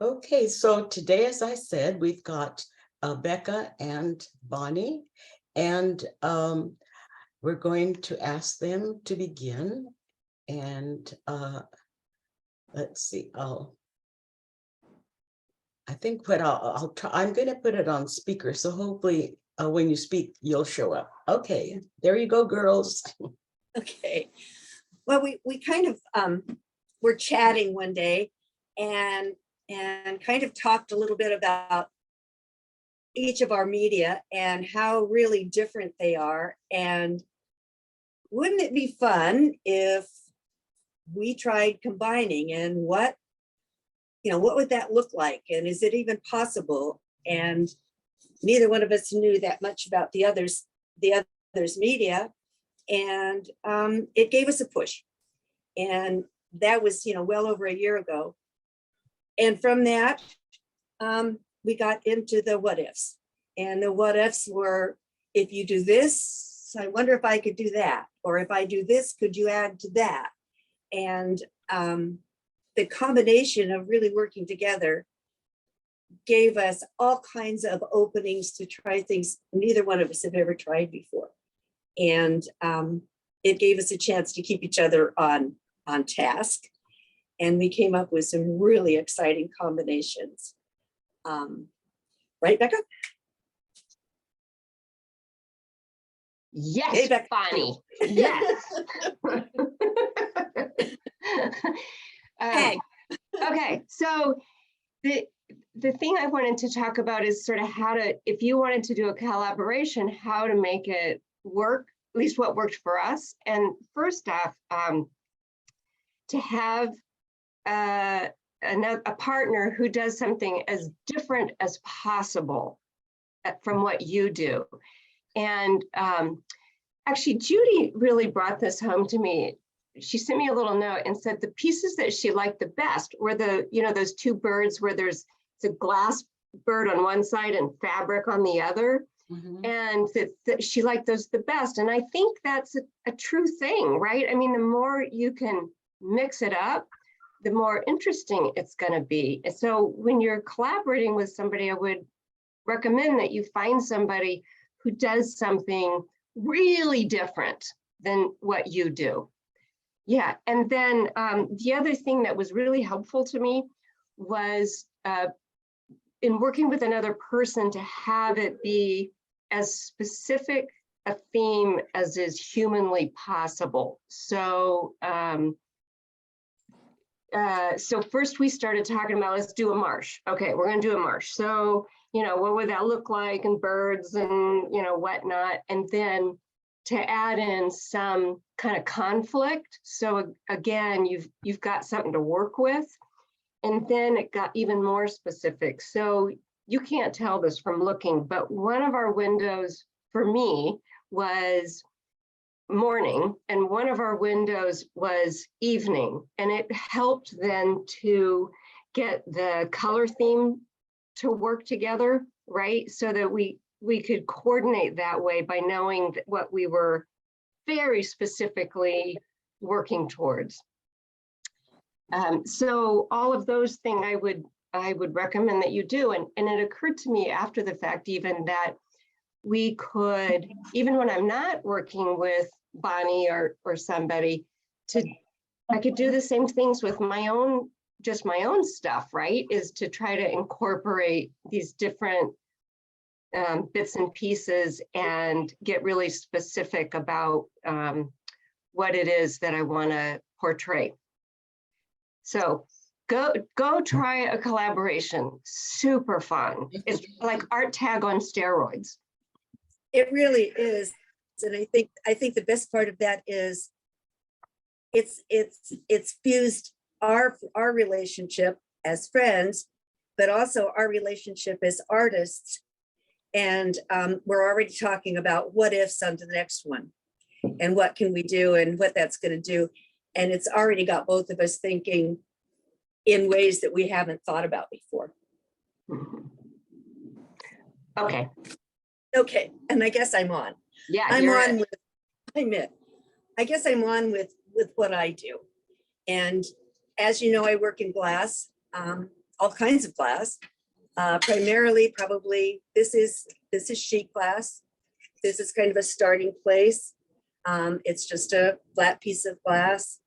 Okay, so today, as I said, we've got Becca and Bonnie, and we're going to ask them to begin. And let's see, I think what I'll try, I'm going to put it on speaker, so hopefully when you speak, you'll show up. Okay, there you go, girls. Okay. Well, we kind of were chatting one day and kind of talked a little bit about each of our media and how really different they are. And wouldn't it be fun if we tried combining, and what would that look like? And is it even possible? And neither one of us knew that much about the others media. And it gave us a push. And that was, well over a year ago. And from that, we got into the what ifs. And the what ifs were, if you do this, I wonder if I could do that. Or if I do this, could you add to that? And the combination of really working together gave us all kinds of openings to try things neither one of us have ever tried before. And it gave us a chance to keep each other on task. And we came up with some really exciting combinations. Right, Becca? Yes, Hey, Becca. Bonnie. Yes. Hey. Okay, so the thing I wanted to talk about is sort of how to, if you wanted to do a collaboration, how to make it work, at least what worked for us. And first off, to have a partner who does something as different as possible from what you do. And actually, Judy really brought this home to me. She sent me a little note and said the pieces that she liked the best were the, those two birds where there's a glass bird on one side and fabric on the other. Mm-hmm. And that she liked those the best. And I think that's a true thing, right? I mean, the more you can mix it up, the more interesting it's going to be. So when you're collaborating with somebody, I would recommend that you find somebody who does something really different than what you do. Yeah, and then the other thing that was really helpful to me was in working with another person to have it be as specific a theme as is humanly possible. So, so first we started talking about, let's do a marsh. Okay, we're gonna do a marsh. So, what would that look like, and birds and, whatnot. And then to add in some kind of conflict. So again, you've got something to work with. And then it got even more specific. So you can't tell this from looking, but one of our windows for me was morning, and one of our windows was evening. And it helped then to get the color theme to work together, right? So that we could coordinate that way by knowing what we were very specifically working towards. So all of those things I would recommend that you do. And it occurred to me after the fact even that we could, even when I'm not working with Bonnie or somebody, I could do the same things with my own stuff, right? Is to try to incorporate these different bits and pieces and get really specific about what it is that I want to portray. So go try a collaboration. Super fun. It's like art tag on steroids. It really is. And I think the best part of that is it's fused our relationship as friends, but also our relationship as artists. And we're already talking about what ifs on to the next one, and what can we do and what that's going to do. And it's already got both of us thinking in ways that we haven't thought about before. Okay. Okay. And I guess I'm on. Yeah, I'm on with, I guess I'm on with what I do. And as you know, I work in glass all kinds of glass. Primarily, probably, this is sheet glass. This is kind of a starting place. It's just a flat piece of glass.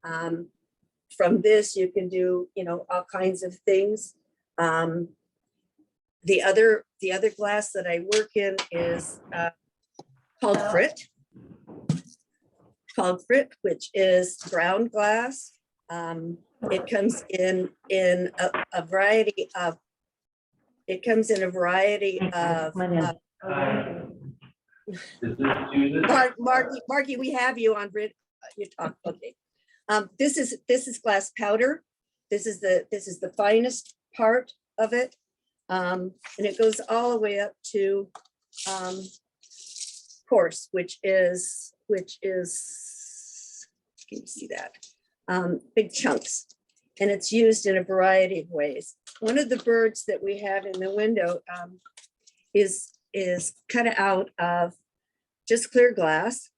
From this, you can do, all kinds of things. The other glass that I work in is called frit, which is ground glass. It comes in a variety of. It comes in a variety of. Marky, we have you on Brit. You talk. Okay. This is glass powder. This is the finest part of it, and it goes all the way up to coarse, which is. Can you see that? Big chunks, and it's used in a variety of ways. One of the birds that we have in the window is cut out of just clear glass.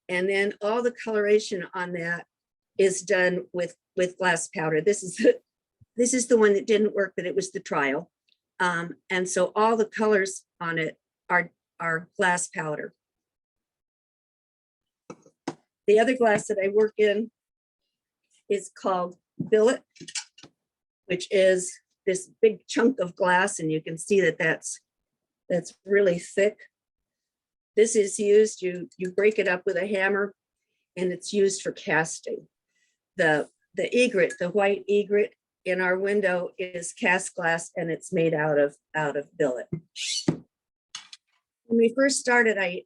And then all the coloration on that is done with glass powder. This is the one that didn't work, but it was the trial. And so all the colors on it are glass powder. The other glass that I work in is called billet, which is this big chunk of glass, and you can see that that's really thick. This is used, you break it up with a hammer, and it's used for casting. The egret, the white egret in our window is cast glass, and it's made out of billet. When we first started, I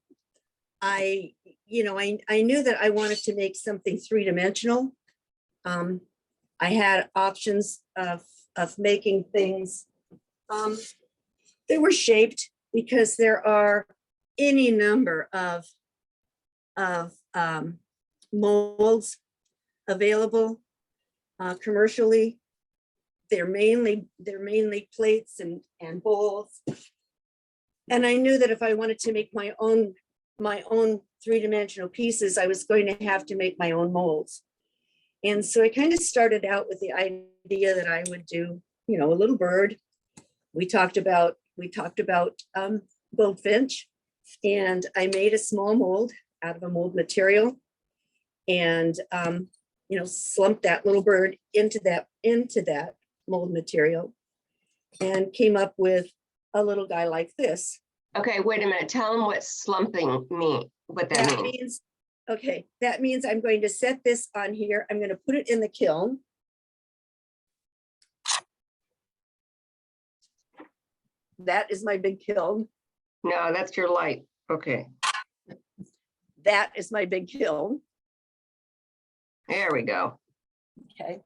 knew that I wanted to make something three-dimensional. I had options of making things. They were shaped because there are any number of molds available commercially. They're mainly plates and bowls. And I knew that if I wanted to make my own three-dimensional pieces, I was going to have to make my own molds. And so I kind of started out with the idea that I would do, a little bird. We talked about goldfinch, and I made a small mold out of a mold material, and slumped that little bird into that mold material, and came up with a little guy like this. Okay, wait a minute. Tell them what slumping mean. What that means. Okay, that means I'm going to set this on here. I'm going to put it in the kiln. That is my big kiln. No, that's your light. Okay. That is my big kiln. There we go. Okay.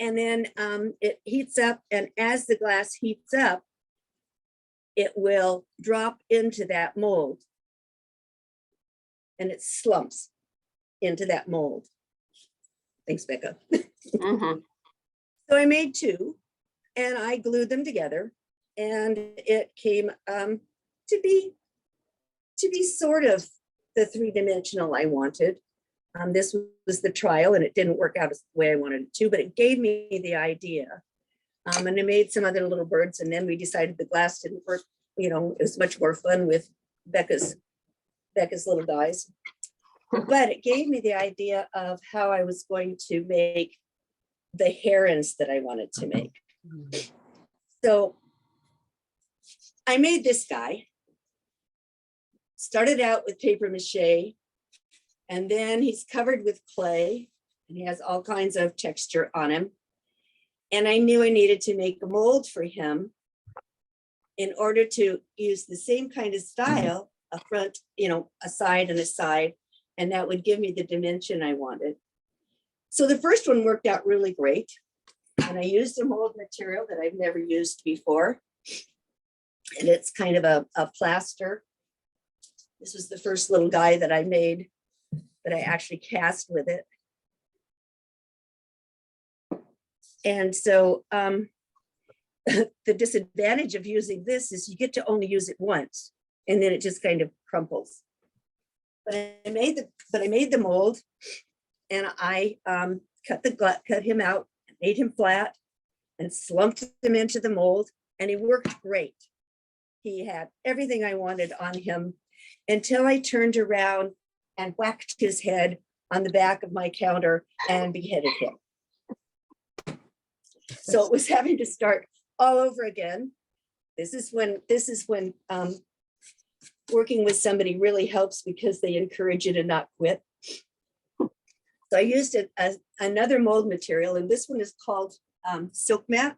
And then it heats up, and as the glass heats up, it will drop into that mold, and it slumps into that mold. Thanks, Becca. Mm-hmm. So I made two, and I glued them together, and it came to be sort of the three-dimensional I wanted. This was the trial, and it didn't work out the way I wanted it to, but it gave me the idea. And I made some other little birds, and then we decided the glass didn't work. It was much more fun with Becca's little guys. But it gave me the idea of how I was going to make the herons that I wanted to make. So I made this guy. Started out with paper mache, and then he's covered with clay, and he has all kinds of texture on him. And I knew I needed to make a mold for him in order to use the same kind of style, a front, a side and a side, and that would give me the dimension I wanted. So the first one worked out really great. And I used a mold material that I've never used before. And it's kind of a plaster. This was the first little guy that I made, that I actually cast with it. And so the disadvantage of using this is you get to only use it once, and then it just kind of crumples. But I made the mold, and I cut him out, made him flat, and slumped him into the mold, and he worked great. He had everything I wanted on him until I turned around and whacked his head on the back of my counter and beheaded him. So it was having to start all over again. This is when working with somebody really helps, because they encourage you to not quit. So I used it as another mold material, and this one is called silk mat.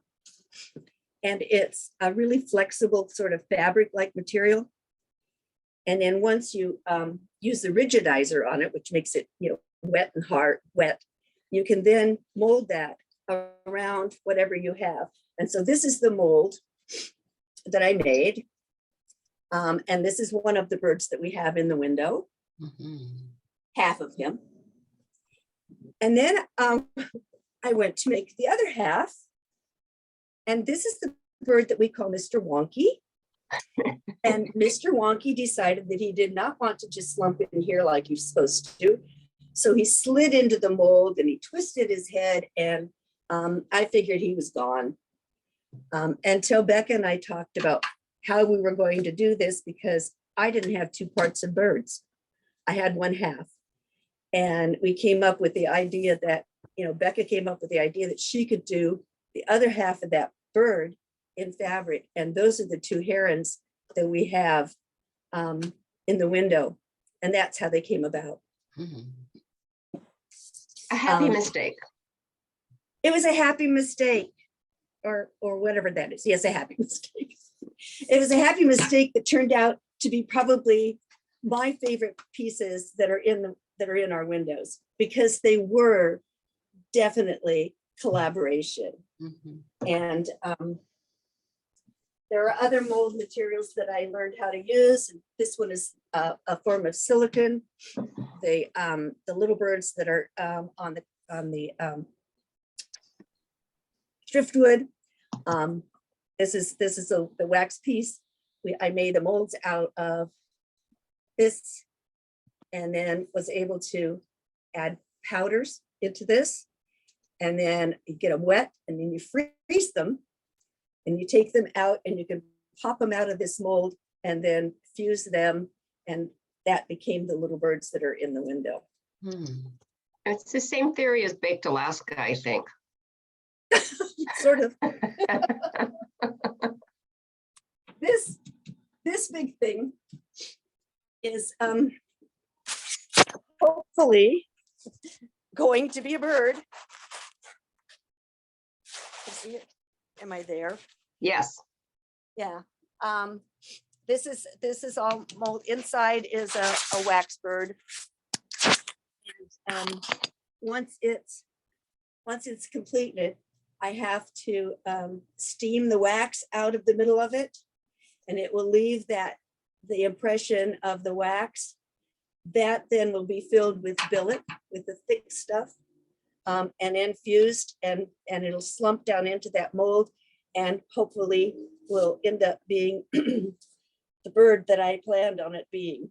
And it's a really flexible sort of fabric-like material. And then once you use the rigidizer on it, which makes it, wet and hard, you can then mold that around whatever you have. And so this is the mold that I made. And this is one of the birds that we have in the window, half of him. And then I went to make the other half. And this is the bird that we call Mr. Wonky. And Mr. Wonky decided that he did not want to just slump in here like you're supposed to. So he slid into the mold and he twisted his head, and I figured he was gone. Until Becca and I talked about how we were going to do this, because I didn't have two parts of birds. I had one half. And we came up with the idea that, Becca came up with the idea that she could do the other half of that bird in fabric. And those are the two herons that we have in the window. And that's how they came about. A happy mistake. It was a happy mistake, or whatever that is. Yes, a happy mistake. It was a happy mistake that turned out to be probably my favorite pieces that are in our windows, because they were definitely collaboration. And there are other mold materials that I learned how to use. And this one is a form of silicon. The little birds that are on the driftwood. This is the wax piece. I made the molds out of this, and then was able to add powders into this. And then you get them wet, and then you freeze them, and you take them out, and you can pop them out of this mold and then fuse them. And that became the little birds that are in the window. It's the same theory as baked Alaska, I think. Sort of. This big thing is hopefully going to be a bird. See it? Am I there? Yes. Yeah. This is all mold. Inside is a wax bird. And once it's completed, I have to steam the wax out of the middle of it, and it will leave the impression of the wax. That then will be filled with billet, with the thick stuff, and infused, and it'll slump down into that mold, and hopefully will end up being the bird that I planned on it being.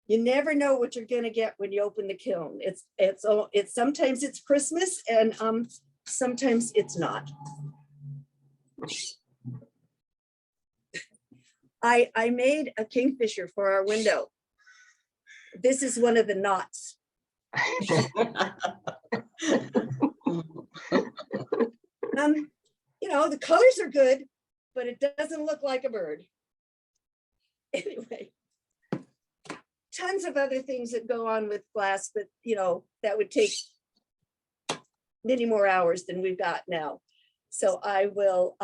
You never know what you're gonna get when you open the kiln. It's sometimes it's Christmas, and sometimes it's not. I made a kingfisher for our window. This is one of the knots. The colors are good, but it doesn't look like a bird. Anyway, tons of other things that go on with glass, but that would take many more hours than we've got now. So I will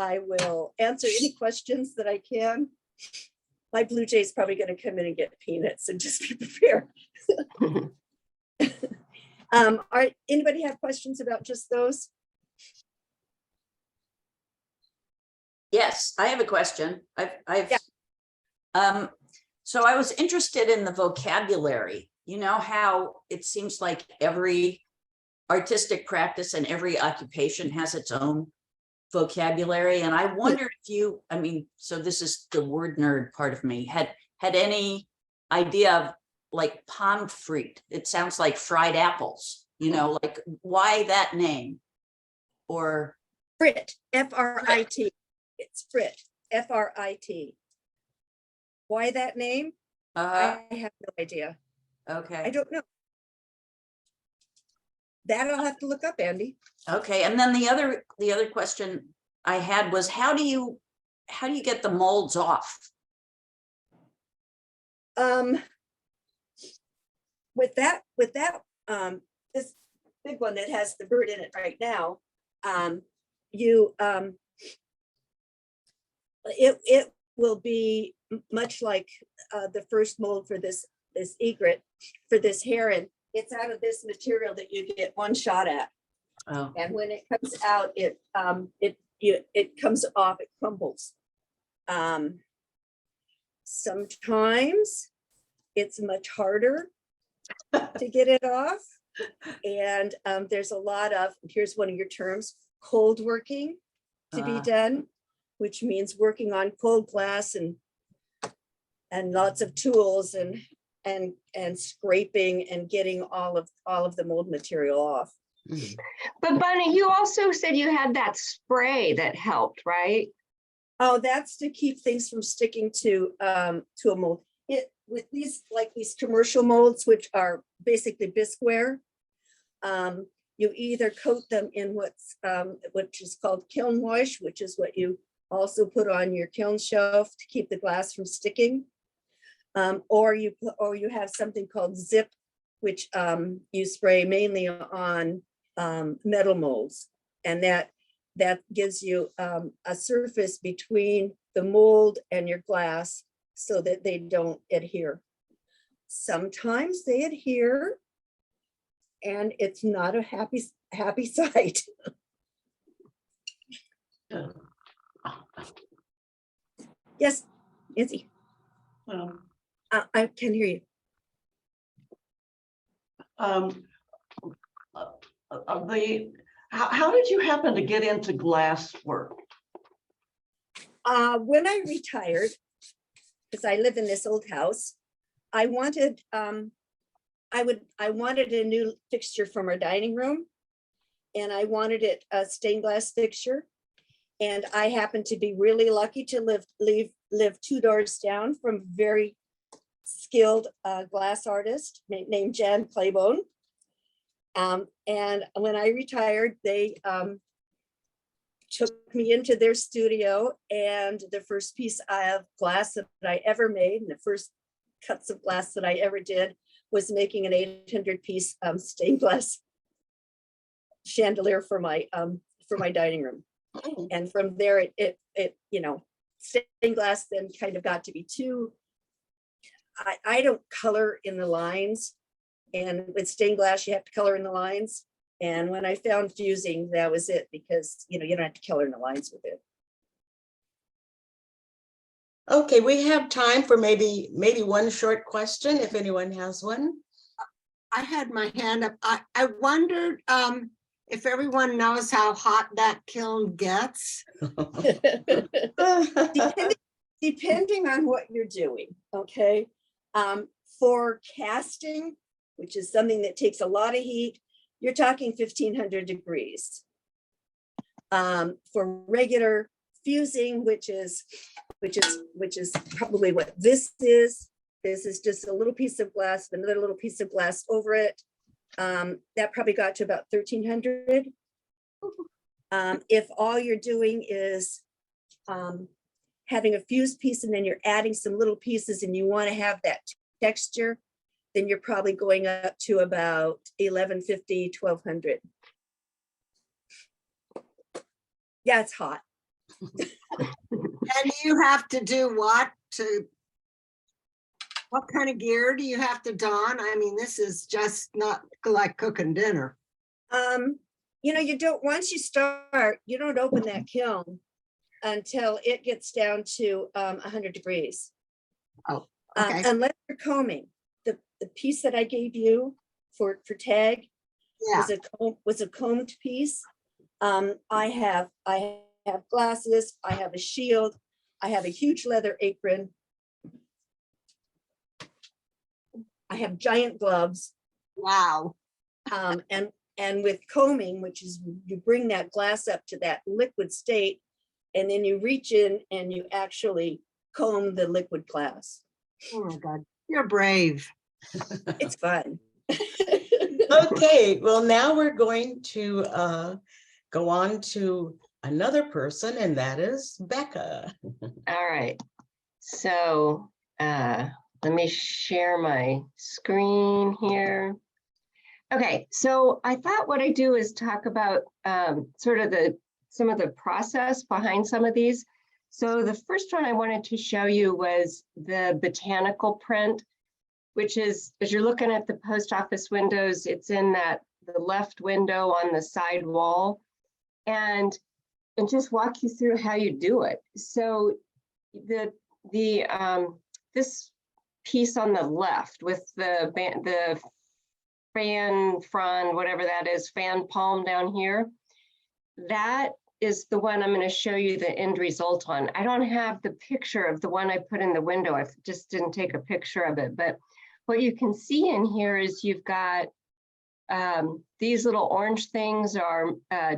answer any questions that I can. My blue jay is probably going to come in and get peanuts, and just be prepared. Anybody have questions about just those? Yes, I have a question. So I was interested in the vocabulary. You know how it seems like every artistic practice and every occupation has its own vocabulary. And I wondered if so this is the word nerd part of me, had any idea of like pommes frites. It sounds like fried apples, You know, like why that name? Or, Frit, F-R-I-T. It's Frit, F-R-I-T. Why that name? I have no idea. I okay, don't know. That I'll have to look up, Andy. okay. And then the other question I had was, how do you get the molds off? With that, this big one that has the bird in it right now, it will be much like the first mold for this egret, for this heron. It's out of this material that you get one shot at, Oh, and when it comes out, it comes off, it crumbles. Sometimes it's much harder to get it off, and there's a lot of, here's one of your terms, cold working to be done, which means working on cold glass and lots of tools and scraping and getting all of the mold material off. Mhm. But Bunny, you also said you had that spray that helped, right? Oh, that's to keep things from sticking to a mold. With these, like these commercial molds, which are basically bisqueware, you either coat them in which is called kiln wash, which is what you also put on your kiln shelf to keep the glass from sticking, or you have something called zip, which you spray mainly on metal molds, and that gives you a surface between the mold and your glass so that they don't adhere. Sometimes they adhere, and it's not a happy sight. Yes, Nancy, I can hear you. How did you happen to get into glass work? When I retired, because I live in this old house, I wanted a new fixture from our dining room, and I wanted it a stained glass fixture. And I happened to be really lucky to live 2 doors down from a very skilled glass artist named Jan Claybone. And when I retired, they took me into their studio, and the first piece of glass that I ever made, and the first cuts of glass that I ever did, was making an 800-piece stained glass chandelier for my dining room. And from there, it stained glass then kind of got to be too. I don't color in the lines, and with stained glass, you have to color in the lines. And when I found fusing, that was it, because you don't have to color in the lines with it. Okay, we have time for maybe one short question, if anyone has one. I had my hand up. I wondered if everyone knows how hot that kiln gets. Depending on what you're doing, okay? For casting, which is something that takes a lot of heat, you're talking 1500 degrees. For regular fusing, which is probably what this is just a little piece of glass, another little piece of glass over it. That probably got to about 1300. If all you're doing is having a fused piece and then you're adding some little pieces and you want to have that texture, then you're probably going up to about 1150, 1200. Yeah, it's hot. And you have to do what kind of gear do you have to don? I mean, this is just not like cooking dinner. You don't, once you start, you don't open that kiln until it gets down to 100 degrees. Oh, okay. Unless you're combing. The piece that I gave you for tag Yeah. was a combed piece. I have glasses, I have a shield, I have a huge leather apron. I have giant gloves. Wow. And with combing, which is you bring that glass up to that liquid state, and then you reach in and you actually comb the liquid glass. Oh my God, you're brave. It's fun. Okay, well, now we're going to go on to another person, and that is Becca. All right. So let me share my screen here. Okay, so I thought what I do is talk about sort of some of the process behind some of these. So the first one I wanted to show you was the botanical print, which is, as you're looking at the post office windows, it's in the left window on the side wall. And just walk you through how you do it. So this piece on the left with the fan frond, whatever that is, fan palm down here, that is the one I'm going to show you the end result on. I don't have the picture of the one I put in the window. I just didn't take a picture of it. But what you can see in here is you've got these little orange things are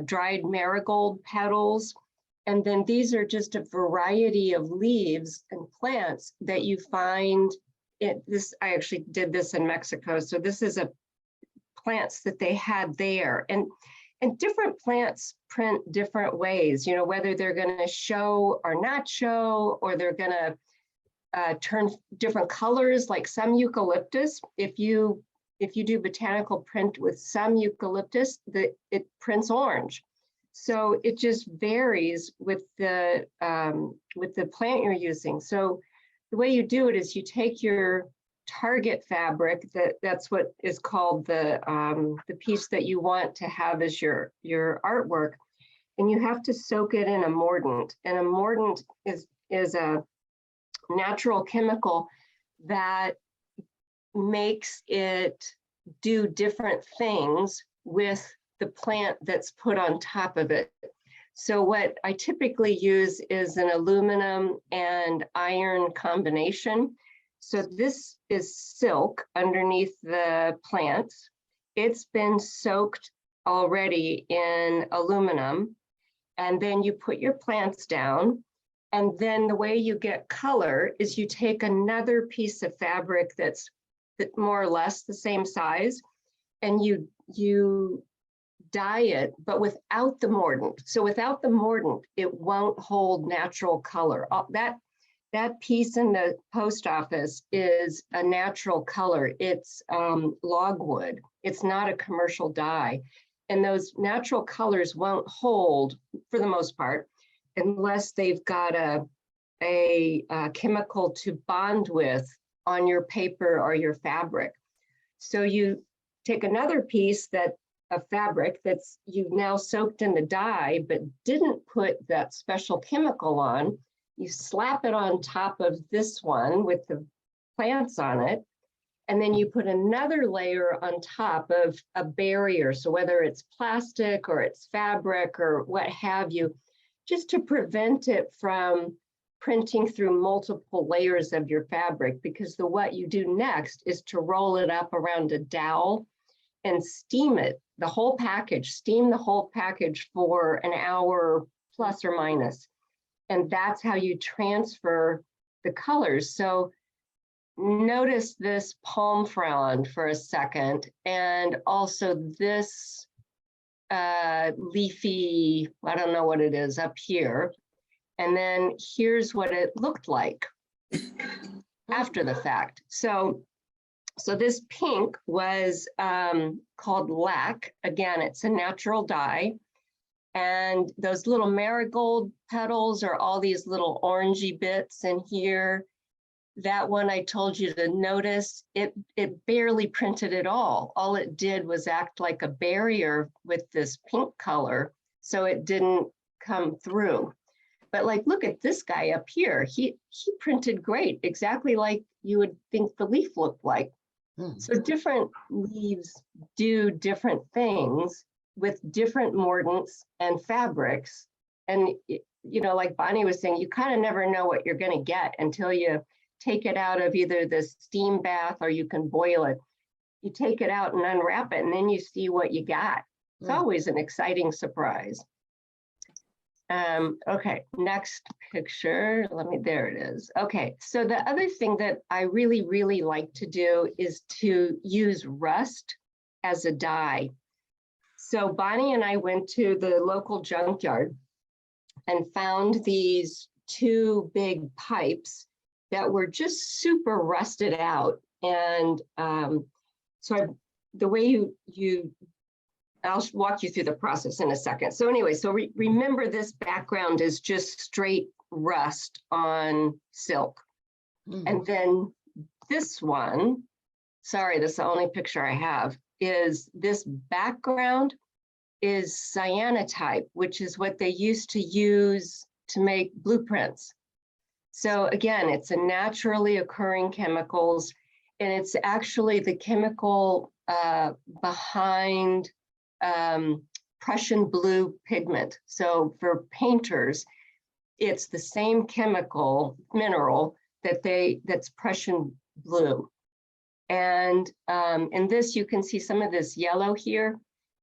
dried marigold petals. And then these are just a variety of leaves and plants that you find. I actually did this in Mexico. So this is plants that they had there. And different plants print different ways, you know, whether they're going to show or not show, or they're going to turn different colors, like some eucalyptus. If you do botanical print with some eucalyptus, it prints orange. So it just varies with the plant you're using. So the way you do it is you take your target fabric, that's what is called the piece that you want to have as your artwork, and you have to soak it in a mordant. And a mordant is a natural chemical that makes it do different things with the plant that's put on top of it. So what I typically use is an aluminum and iron combination. So this is silk underneath the plants. It's been soaked already in aluminum, and then you put your plants down. And then the way you get color is you take another piece of fabric that's more or less the same size, and you dye it, but without the mordant. So without the mordant, it won't hold natural color. That piece in the post office is a natural color. It's logwood. It's not a commercial dye. And those natural colors won't hold, for the most part, unless they've got a chemical to bond with on your paper or your fabric. So you take another piece of fabric that's you've now soaked in the dye, but didn't put that special chemical on. You slap it on top of this one with the plants on it, and then you put another layer on top of a barrier. So whether it's plastic or it's fabric or what have you, just to prevent it from printing through multiple layers of your fabric, because what you do next is to roll it up around a dowel and steam it, the whole package, steam the whole package for an hour plus or minus. And that's how you transfer the colors. So notice this palm frond for a second, and also this leafy, I don't know what it is up here. And then here's what it looked like after the fact. So this pink was called lac. Again, it's a natural dye. And those little marigold petals are all these little orangey bits in here. That one I told you to notice, it barely printed at all. All it did was act like a barrier with this pink color, so it didn't come through. But like, look at this guy up here. He printed great, exactly like you would think the leaf looked like. So different leaves do different things with different mordants and fabrics. And, you know, like Bonnie was saying, you kind of never know what you're going to get until you take it out of either the steam bath or you can boil it. you take it out and unwrap it, and then you see what you got. It's Mm. always an exciting surprise. Okay, next picture. There it is. Okay, so the other thing that I really like to do is to use rust as a dye. So Bonnie and I went to the local junkyard and found these 2 big pipes that were just super rusted out. And the way I'll walk you through the process in a second. So anyway, so remember this background is just straight rust on silk. Mhm. And then this one, sorry, this is the only picture I have, is this background is cyanotype, which is what they used to use to make blueprints. So again, it's a naturally occurring chemicals, and it's actually the chemical behind Prussian blue pigment. So for painters, it's the same chemical mineral that's Prussian blue. And in this, you can see some of this yellow here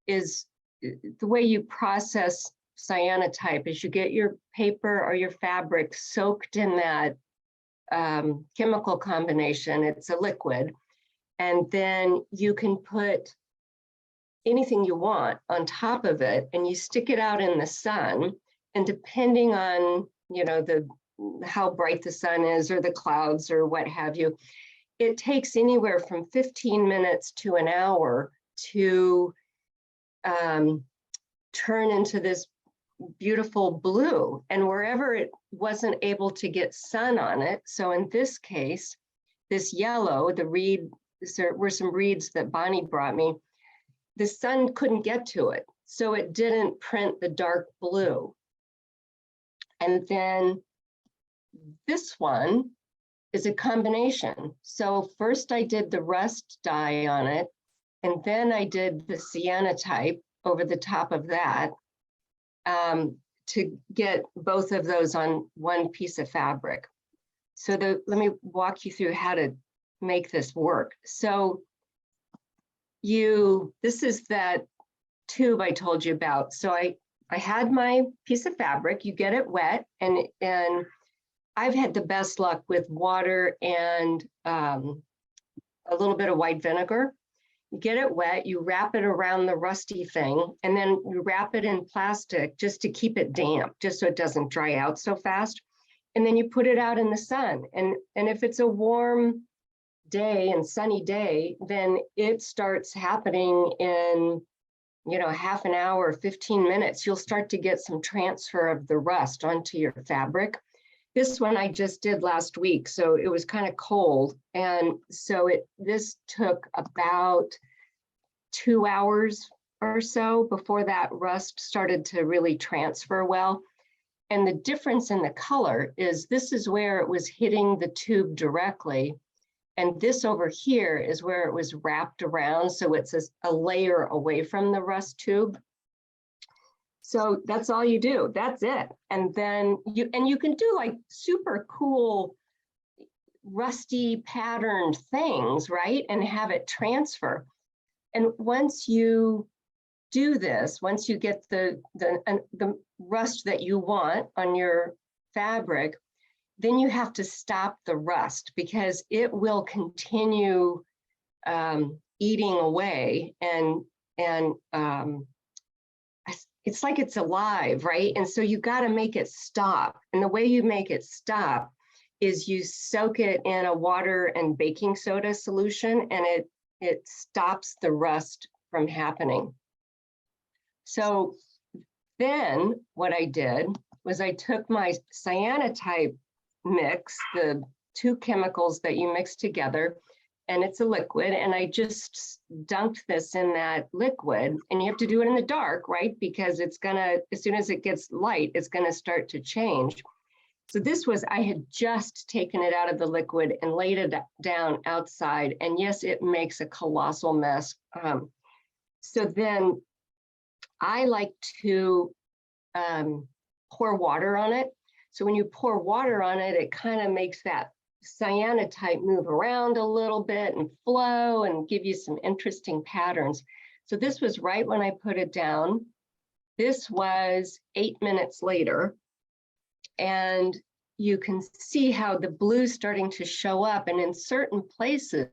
is the way you process cyanotype is you get your paper or your fabric soaked in that chemical combination. It's a liquid. And then you can put anything you want on top of it, and you stick it out in the sun. And depending on, how bright the sun is or the clouds or what have you, it takes anywhere from 15 minutes to an hour to turn into this beautiful blue. And wherever it wasn't able to get sun on it, so in this case, this yellow, there were some reeds that Bonnie brought me, the sun couldn't get to it, so it didn't print the dark blue. And then this one is a combination. So first I did the rust dye on it, and then I did the cyanotype over the top of that to get both of those on one piece of fabric. So let me walk you through how to make this work. So this is that tube I told you about. So I had my piece of fabric, you get it wet, and I've had the best luck with water and a little bit of white vinegar. You get it wet, you wrap it around the rusty thing, and then you wrap it in plastic just to keep it damp, just so it doesn't dry out so fast. And then you put it out in the sun. And if it's a warm day and sunny day, then it starts happening in, half an hour, 15 minutes. You'll start to get some transfer of the rust onto your fabric. This one I just did last week, so it was kind of cold. And so this took about 2 hours or so before that rust started to really transfer well. And the difference in the color is this is where it was hitting the tube directly. And this over here is where it was wrapped around. So it's a layer away from the rust tube. So that's all you do. That's it. And then you can do like super cool, rusty patterned things, right? And have it transfer. And once you do this, once you get the rust that you want on your fabric, then you have to stop the rust because it will continue eating away and it's like it's alive, right? And so you got to make it stop. And the way you make it stop is you soak it in a water and baking soda solution, and it stops the rust from happening. So then what I did was I took my cyanotype mix, the 2 chemicals that you mix together, and it's a liquid, and I just dunked this in that liquid, and you have to do it in the dark, right? Because it's gonna, as soon as it gets light, it's gonna start to change. So I had just taken it out of the liquid and laid it down outside, and yes, it makes a colossal mess. So then I like to pour water on it. So when you pour water on it, it kind of makes that cyanotype move around a little bit and flow and give you some interesting patterns. So this was right when I put it down. This was 8 minutes later. And you can see how the blue's starting to show up, and in certain places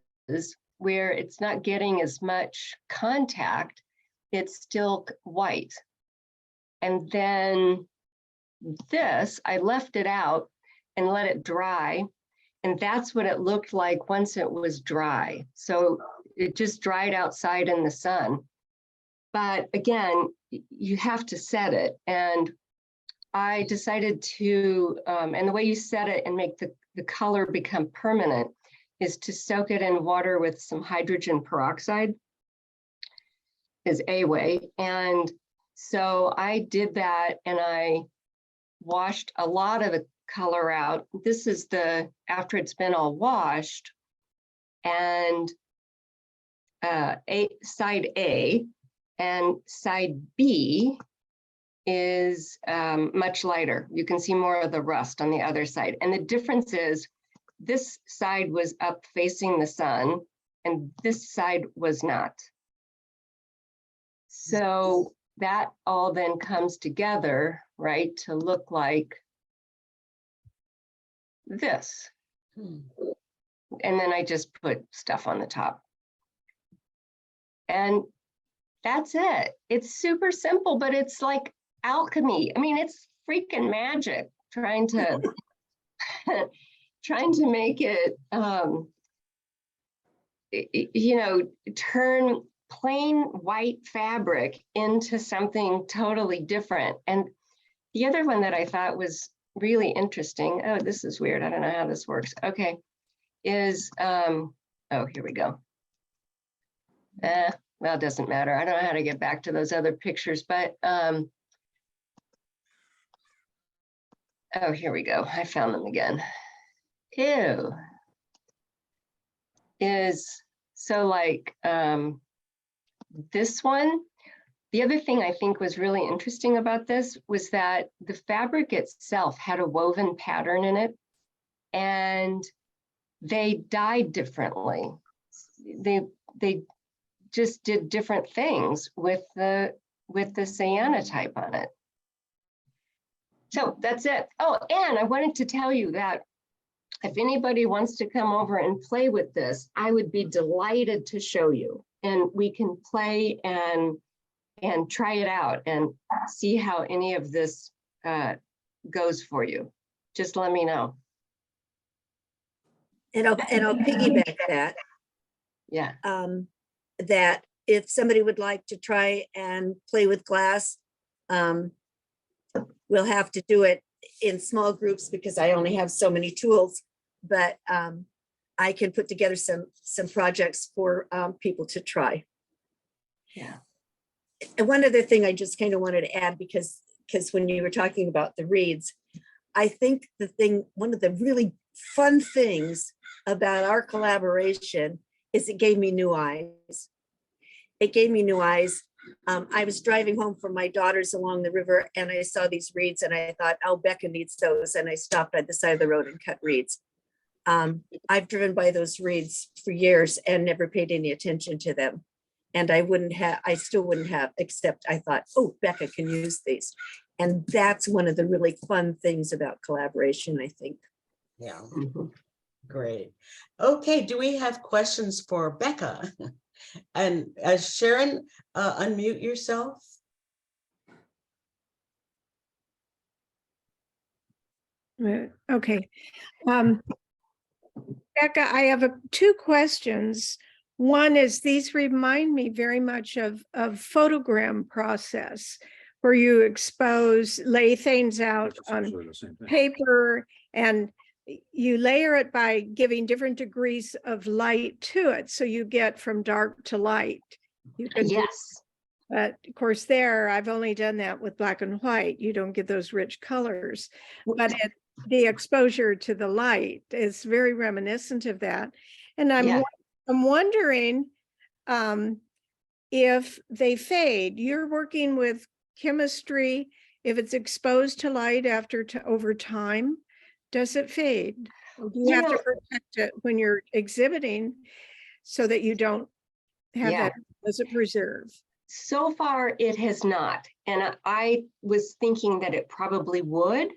where it's not getting as much contact, it's still white. And then this, I left it out and let it dry. And that's what it looked like once it was dry. So it just dried outside in the sun. But again, you have to set it. And I decided to, and the way you set it and make the color become permanent is to soak it in water with some hydrogen peroxide, is a way. And so I did that, and I washed a lot of the color out. This is after it's been all washed, and side A, and side B is much lighter. You can see more of the rust on the other side. And the difference is this side was up facing the sun and this side was not. So that all then comes together, right, to look like this. And then I just put stuff on the top. And that's it. It's super simple, but it's like alchemy. I mean, it's freaking magic trying to trying to make it turn plain white fabric into something totally different. And the other one that I thought was really interesting, oh, this is weird, I don't know how this works, okay, is oh, here we go. Well, it doesn't matter. I don't know how to get back to those other pictures, but oh, here we go. I found them again. Ew. Is so like this one. The other thing I think was really interesting about this was that the fabric itself had a woven pattern in it, and they dyed differently. They just did different things with the cyanotype on it. So that's it. Oh, and I wanted to tell you that if anybody wants to come over and play with this, I would be delighted to show you. And we can play and try it out and see how any of this goes for you. Just let me know. And I'll piggyback that. Yeah. That if somebody would like to try and play with glass, we'll have to do it in small groups because I only have so many tools, but I can put together some projects for people to try. Yeah. And one other thing I just kind of wanted to add, because when you were talking about the reeds, I think one of the really fun things about our collaboration is it gave me new eyes. It gave me new eyes. I was driving home from my daughters along the river and I saw these reeds and I thought, oh, Becca needs those. And I stopped by the side of the road and cut reeds. I've driven by those reeds for years and never paid any attention to them. And I still wouldn't have, except I thought, oh, Becca can use these. And that's one of the really fun things about collaboration, I think. Yeah, Mm-hmm. great. Okay, do we have questions for Becca? And Sharon, unmute yourself. Okay. Becca, I have two questions. One is, these remind me very much of photogram process where you lay things out on paper and you layer it by giving different degrees of light to it. So you get from dark to light. Yes. But of course there, I've only done that with black and white. You don't get those rich colors, but the exposure to the light is very reminiscent of that. And I'm wondering if they fade. You're working with chemistry. If it's exposed to light over time, does it fade? Or do you have to know- protect it when you're exhibiting so that you don't have Yeah. that as a preserve? So far, it has not. And I was thinking that it probably would,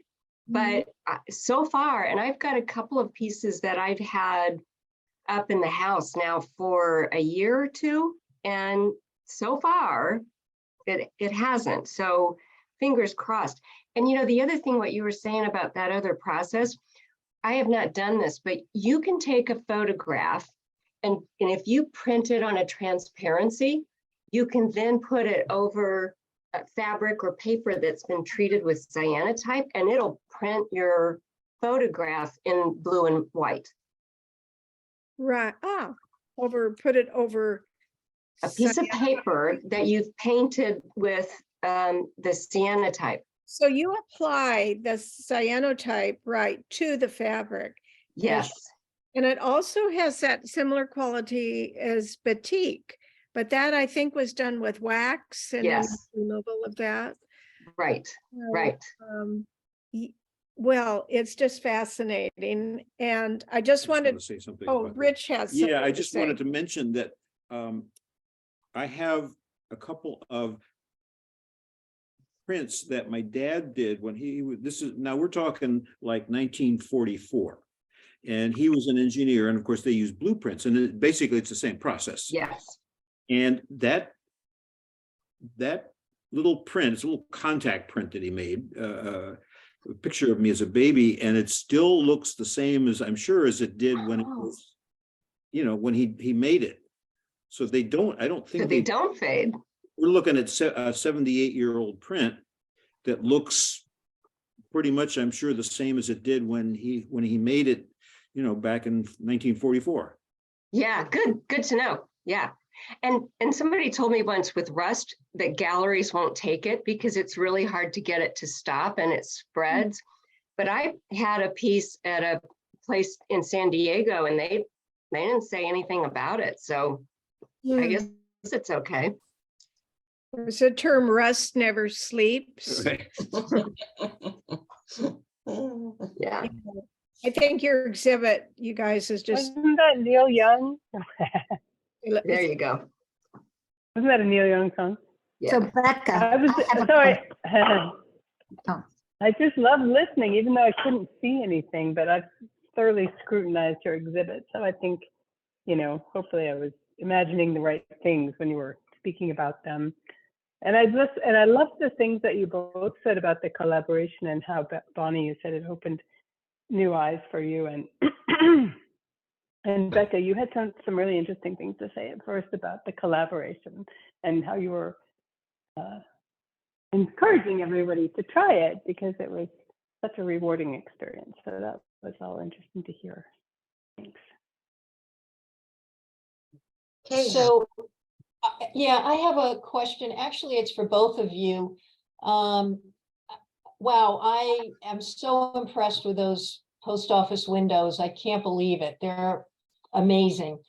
but so far, and I've got a couple of pieces that I've had up in the house now for a year or two, and so far, it hasn't. So fingers crossed. And you know, the other thing, what you were saying about that other process, I have not done this, but you can take a photograph and if you print it on a transparency, you can then put it over a fabric or paper that's been treated with cyanotype, and it'll print your photograph in blue and white. Right, put it over. A piece of paper that you've painted with the cyanotype. So you apply the cyanotype, right, to the fabric. Yes, And it also has that similar quality as batik, but that I think was done with wax and then Yes. removal of that. right, So, right. Well, it's just fascinating. And I just wanted, to say something. oh, about that. Rich has. Yeah, something I to just say. wanted to mention that I have a couple of prints that my dad did when he was, this is, now we're talking like 1944. And he was an engineer, and of course they use blueprints, and basically it's the same process. Yes, And that little print, it's a little contact print that he made, a picture of me as a baby, and it still looks the same as I'm sure as it did when it was, you know, when he made it. So I don't so think they don't fade. we're looking at a 78-year-old print that looks pretty much, I'm sure, the same as it did when he made it, you know, back in 1944. Yeah, good to know. Yeah. And somebody told me once with rust that galleries won't take it because it's really hard to get it to stop and it spreads. But I had a piece at a place in San Diego and they didn't say anything about it. So I guess it's okay. There's a term, rust never sleeps. Yeah. I think your exhibit, you guys, is just. Wasn't that Neil Young? There you go. Wasn't that a Neil Young song? Yeah. So Becca, I was I have a sorry. Oh. I just love listening, even though I couldn't see anything, but I've thoroughly scrutinized your exhibit. So I think, you know, hopefully I was imagining the right things when you were speaking about them. And I love the things that you both said about the collaboration and how Bonnie, you said it opened new eyes for you, and and Becca, you had some really interesting things to say at first about the collaboration and how you were encouraging everybody to try it because it was such a rewarding experience. So that was all interesting to hear. Thanks. Okay, So, yeah, I have a question. Actually, it's for both of you. Wow, I am so impressed with those post office windows. I can't believe it. They're amazing.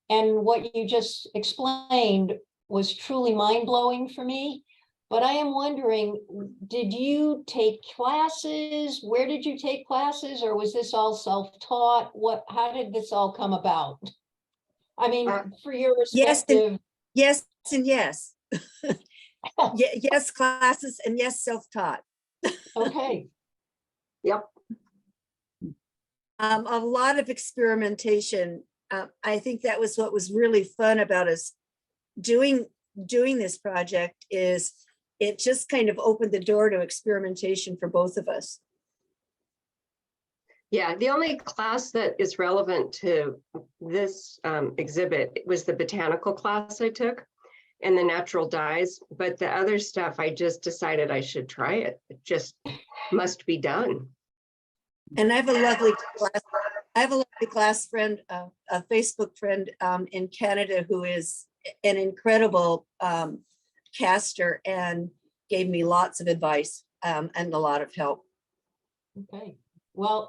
And what you just explained was truly mind-blowing for me. But I am wondering, did you take classes? Where did you take classes? Or was this all self-taught? How did this all come about? I mean, for your Yes, respective. Yes and yes. Yes, classes and yes, self-taught. Okay, Yep. A lot of experimentation. I think that was what was really fun about us doing this project is it just kind of opened the door to experimentation for both of us. Yeah, the only class that is relevant to this exhibit was the botanical class I took and the natural dyes, but the other stuff, I just decided I should try it. It just must be done. And I have a lovely class friend, a Facebook friend in Canada who is an incredible caster and gave me lots of advice and a lot of help. okay. Well,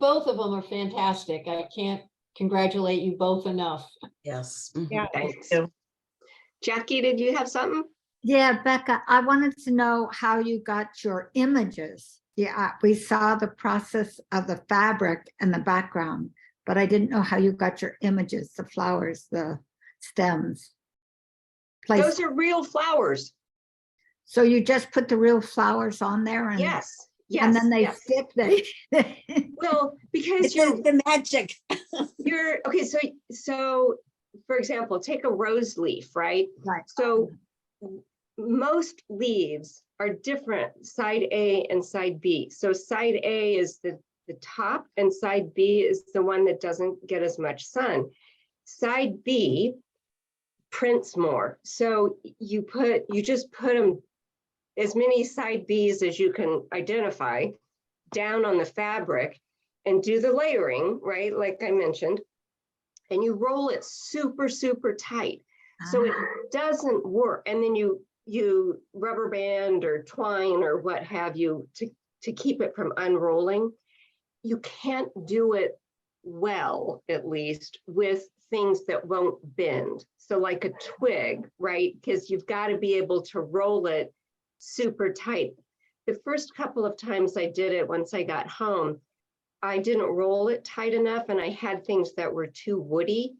both of them are fantastic. I can't congratulate you both enough. yes. Yeah. Thanks. Jackie, did you have something? yeah, Becca, I wanted to know how you got your images Yeah, we saw the process of the fabric and the background, but I didn't know how you got your images, the flowers, the stems. Those are real flowers. So you just put the real flowers on there and Yes, yes. and then they yes. stick. Well, because It's the magic. you're okay. So for example, take a rose leaf, right? Right. So most leaves are different, side A and side B. So side A is the top and side B is the one that doesn't get as much sun. Side B prints more. So you just put them, as many side Bs as you can identify, down on the fabric and do the layering, right? Like I mentioned, and you roll it super, super tight. So it doesn't work. And then you rubber band or twine or what have you to keep it from unrolling. You can't do it well, at least, with things that won't bend. So like a twig, right? Because you've got to be able to roll it super tight. The first couple of times I did it, once I got home, I didn't roll it tight enough and I had things that were too woody.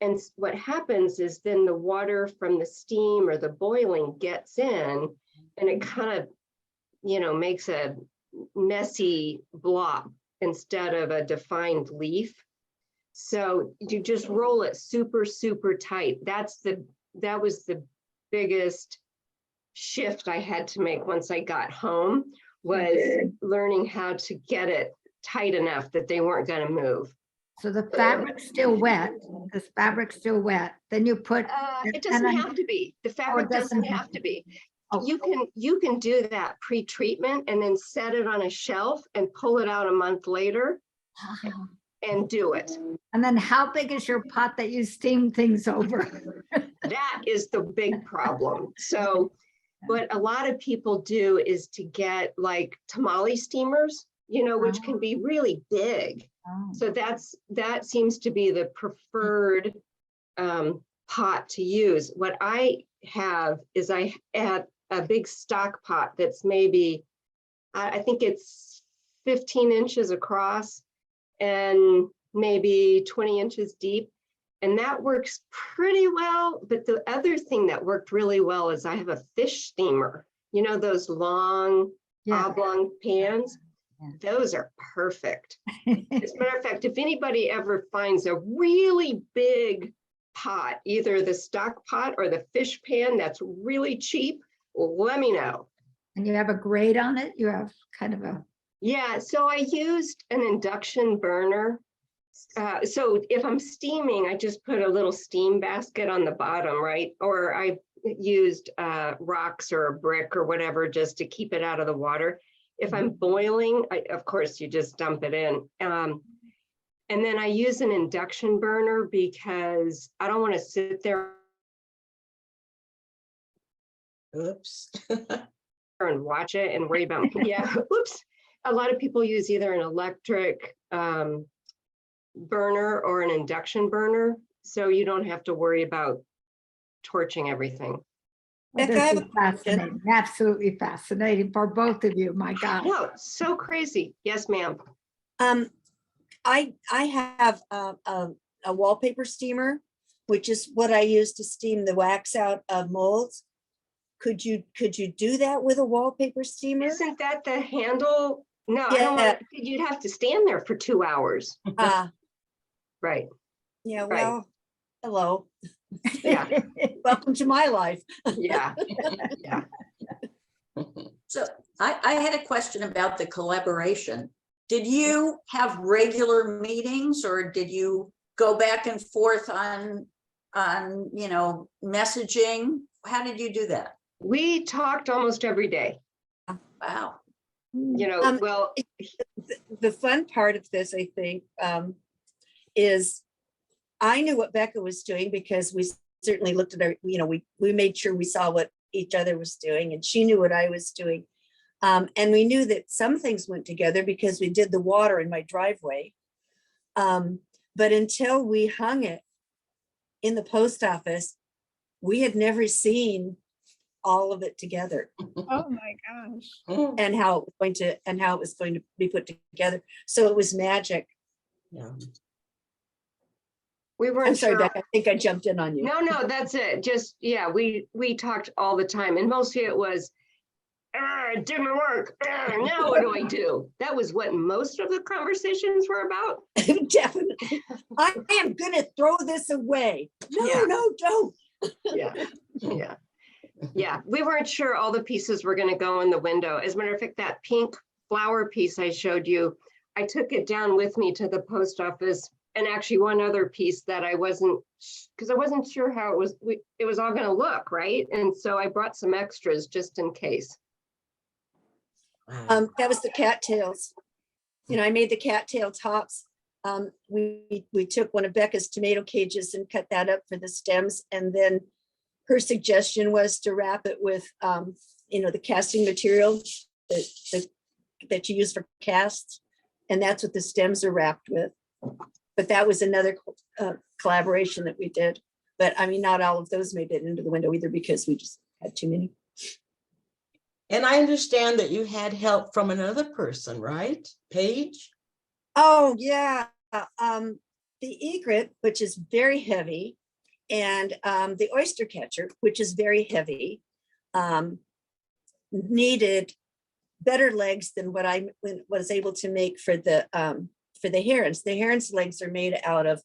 And what happens is then the water from the steam or the boiling gets in and it kind of, makes a messy blob instead of a defined leaf. So you just roll it super, super tight. That was the biggest shift I had to make once I got home, was learning how to get it tight enough that they weren't going to move. So the fabric's still wet. This fabric's still wet. Then you put. It doesn't have to be. The fabric doesn't have to be. Oh. You can do that pre-treatment and then set it on a shelf and pull it out a month later and do it. And then how big is your pot that you steam things over? That is the big problem. So what a lot of people do is to get like tamale steamers, which can be really big. So that seems to be the preferred pot to use. What I have is I add a big stock pot that's maybe, I think it's 15 inches across and maybe 20 inches deep. And that works pretty well. But the other thing that worked really well is I have a fish steamer, those long oblong pans. Those are perfect. As a matter of fact, if anybody ever finds a really big pot, either the stock pot or the fish pan that's really cheap, let me know. And you have a grate on it? You have kind of a. Yeah, so I used an induction burner. So if I'm steaming, I just put a little steam basket on the bottom, right? Or I used rocks or a brick or whatever just to keep it out of the water. If I'm boiling, of course, you just dump it in. And then I use an induction burner because I don't want to sit there Oops. and watch it and worry about, oops. A lot of people use either an electric burner or an induction burner, so you don't have to worry about torching everything. Well, Becca, I have this is fascinating, absolutely fascinating for both of you, my God. No, so crazy. Yes, ma'am. I have a wallpaper steamer, which is what I use to steam the wax out of molds. Could you do that with a wallpaper steamer? Isn't that the handle? No, I Yeah. don't want, you'd have to stand there for 2 hours. Right. Yeah, Right. well, hello. Yeah. Welcome to my life. Yeah. Yeah. So I had a question about the collaboration. Did you have regular meetings or did you go back and forth on messaging? How did you do that? We talked almost every day. Wow. Well, The fun part of this, I think, is I knew what Becca was doing because we certainly looked at her, we made sure we saw what each other was doing and she knew what I was doing. And we knew that some things went together because we did the water in my driveway. But until we hung it in the post office, we had never seen all of it together Oh, my gosh. Mm, and how it was going to be put together. So it was magic. yeah. We I'm weren't sorry, sure. Beck, I think I jumped in on you. No, that's it. Just, yeah, we talked all the time and mostly it was, it didn't work. Now what do I do? That was what most of the conversations were about. Definitely. I am gonna throw this away. Yeah. No, don't. Yeah, yeah. Yeah, we weren't sure all the pieces were gonna go in the window. As a matter of fact, that pink flower piece I showed you, I took it down with me to the post office. And actually one other piece that I wasn't, because I wasn't sure how it was all gonna look, right? And so I brought some extras just in case. Wow. That was the cattails. You know, I made the cattail tops. We took one of Becca's tomato cages and cut that up for the stems. And then her suggestion was to wrap it with, the casting material that you use for casts. And that's what the stems are wrapped with. But that was another collaboration that we did. But I mean, not all of those made it into the window either because we just had too many. And I understand that you had help from another person, right? Paige? Oh, yeah. The egret, which is very heavy, and the oyster catcher, which is very heavy, needed better legs than what I was able to make for the herons. The herons' legs are made out of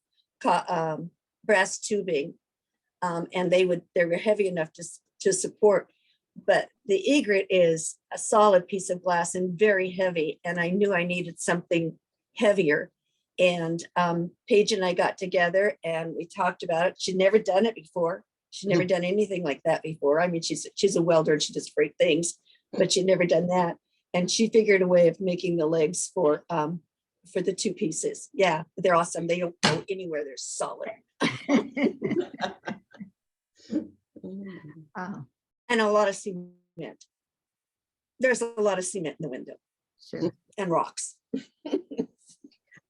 brass tubing, and they were heavy enough to support. But the egret is a solid piece of glass and very heavy. And I knew I needed something heavier. And Paige and I got together and we talked about it. She'd never done it before. She'd never done anything like that before. I mean, she's a welder and she does great things, but she'd never done that. And she figured a way of making the legs for the two pieces. Yeah, they're awesome. They don't go anywhere. They're solid. Oh, And a lot of cement. There's a lot of cement in the window sure. and rocks.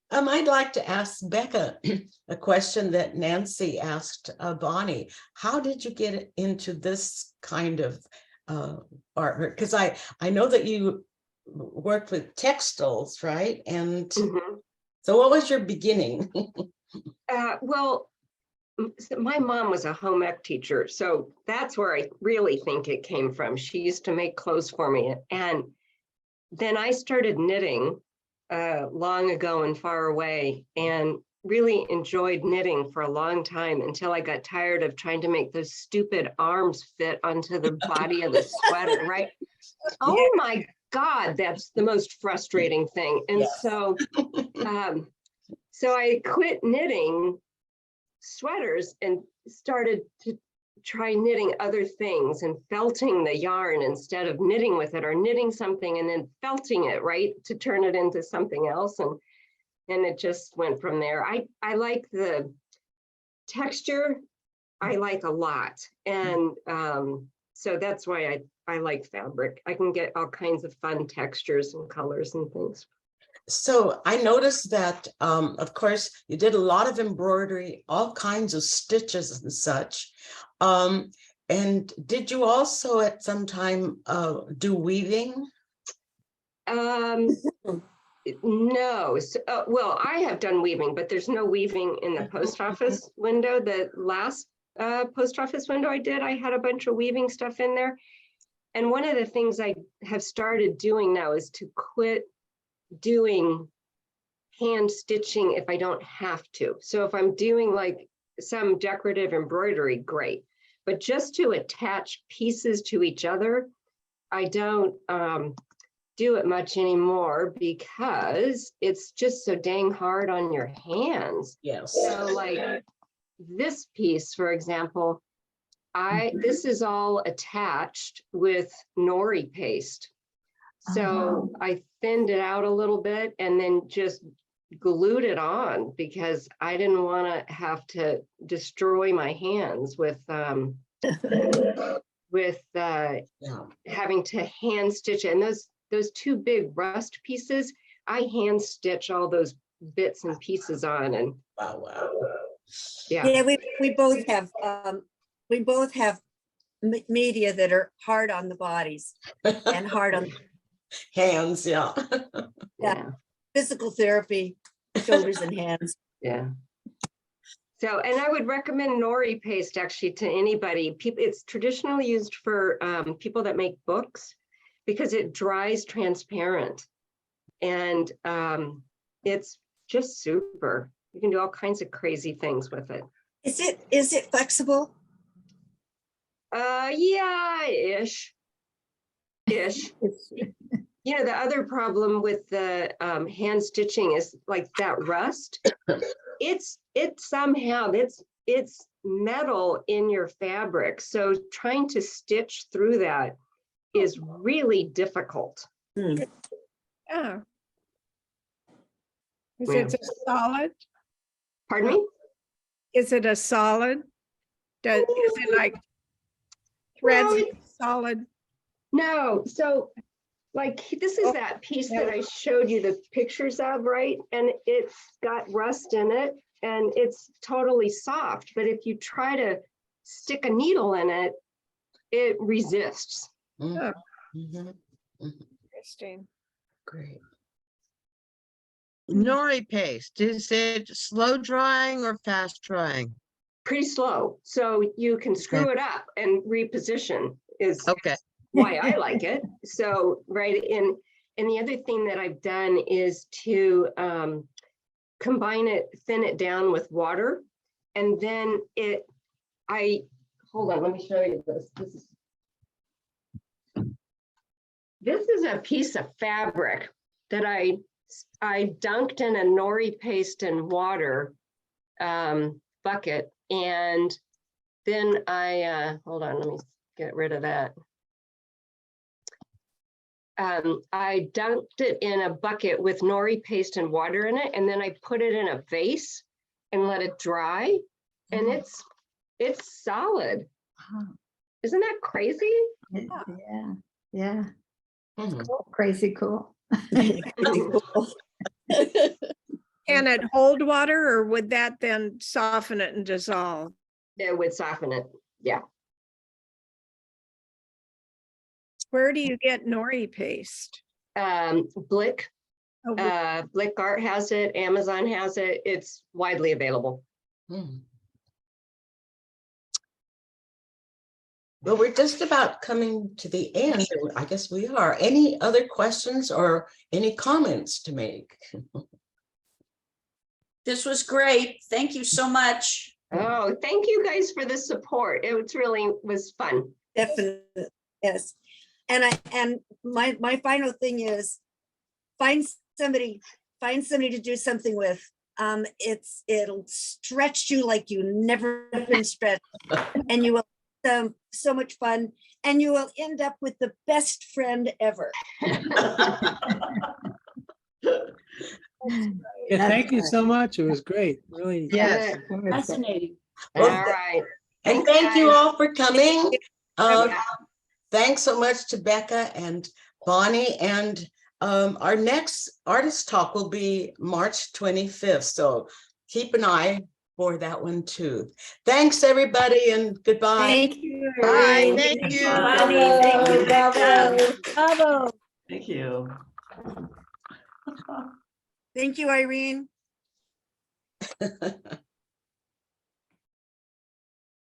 I'd like to ask Becca a question that Nancy asked Bonnie. How did you get into this kind of artwork? Because I know that you worked with textiles, right? And so what was your beginning? Well, my mom was a home ec teacher, so that's where I really think it came from. She used to make clothes for me. And then I started knitting long ago and far away and really enjoyed knitting for a long time until I got tired of trying to make those stupid arms fit onto the body of the sweater, right? Oh my God, that's the most frustrating thing. And Yes. so I quit knitting sweaters and started to try knitting other things and felting the yarn instead of knitting with it, or knitting something and then felting it, right, to turn it into something else. And it just went from there. I like the texture. I like a lot. And so that's why I like fabric. I can get all kinds of fun textures and colors and things. So I noticed that, of course, you did a lot of embroidery, all kinds of stitches and such. And did you also at some time do weaving? No. So, well, I have done weaving, but there's no weaving in the post office window. The last post office window I did, I had a bunch of weaving stuff in there. And one of the things I have started doing now is to quit doing hand stitching if I don't have to. So if I'm doing like some decorative embroidery, great. But just to attach pieces to each other, I don't do it much anymore because it's just so dang hard on your hands. Yes. So like this piece, for example, this is all attached with nori paste. So I thinned it out a little bit and then just glued it on because I didn't want to have to destroy my hands with having to hand stitch it. And those two big rust pieces, I hand stitch all those bits and pieces on. And Wow. Yeah, we both have media that are hard on the bodies and hard on Hands, yeah. yeah, physical therapy, shoulders and hands. Yeah. So, and I would recommend nori paste actually to anybody. People, it's traditionally used for people that make books because it dries transparent. And it's just super. You can do all kinds of crazy things with it. Is it flexible? Yeah, ish. You know, the other problem with the hand stitching is like that rust. It's somehow it's metal in your fabric. So trying to stitch through that is really difficult. Yeah. Is Yeah. it a solid? Pardon me? Is it a solid? Is it like threads No, solid? No, so like this is that piece that I showed you the pictures of, right? And it's got rust in it and it's totally soft. But if you try to stick a needle in it, it resists. Mhm, mhm, Interesting. Great. Nori paste, is it slow drying or fast drying? Pretty slow. So you can screw it up and reposition is Okay. why I like it. So, right, and the other thing that I've done is to combine it, thin it down with water, and then hold on, let me show you this. This is a piece of fabric that I dunked in a nori paste and water bucket, and then hold on, let me get rid of that. I dumped it in a bucket with nori paste and water in it, and then I put it in a vase and let it dry, and it's solid. Wow. Isn't that crazy? Yeah. Mhm. Cool, crazy cool. Can it hold water or would that then soften it and dissolve? It would soften it. Yeah. Where do you get nori paste? Blick. Oh, Blick Art has it. Amazon has it. It's widely available. Mhm. Well, we're just about coming to the end. I guess we are. Any other questions or any comments to make? This was great. Thank you so much. Oh, thank you guys for the support. It really was fun. Definitely, yes. And my final thing is find somebody to do something with. It'll stretch you like you never been stretched, and you will have so much fun, and you will end up with the best friend ever. Yeah, thank you so much. It was great. Really. Yes. Fascinating. All Well, right. and Thanks, thank you guys. all for coming. Yeah. Thanks so much to Becca and Bonnie. And our next artist talk will be March 25th. So keep an eye for that one too. Thanks, everybody, and goodbye. Thank you. Bye, Irene. thank you. Bonnie, thank you, Becca. Bravo. Thank you. Thank you, Irene.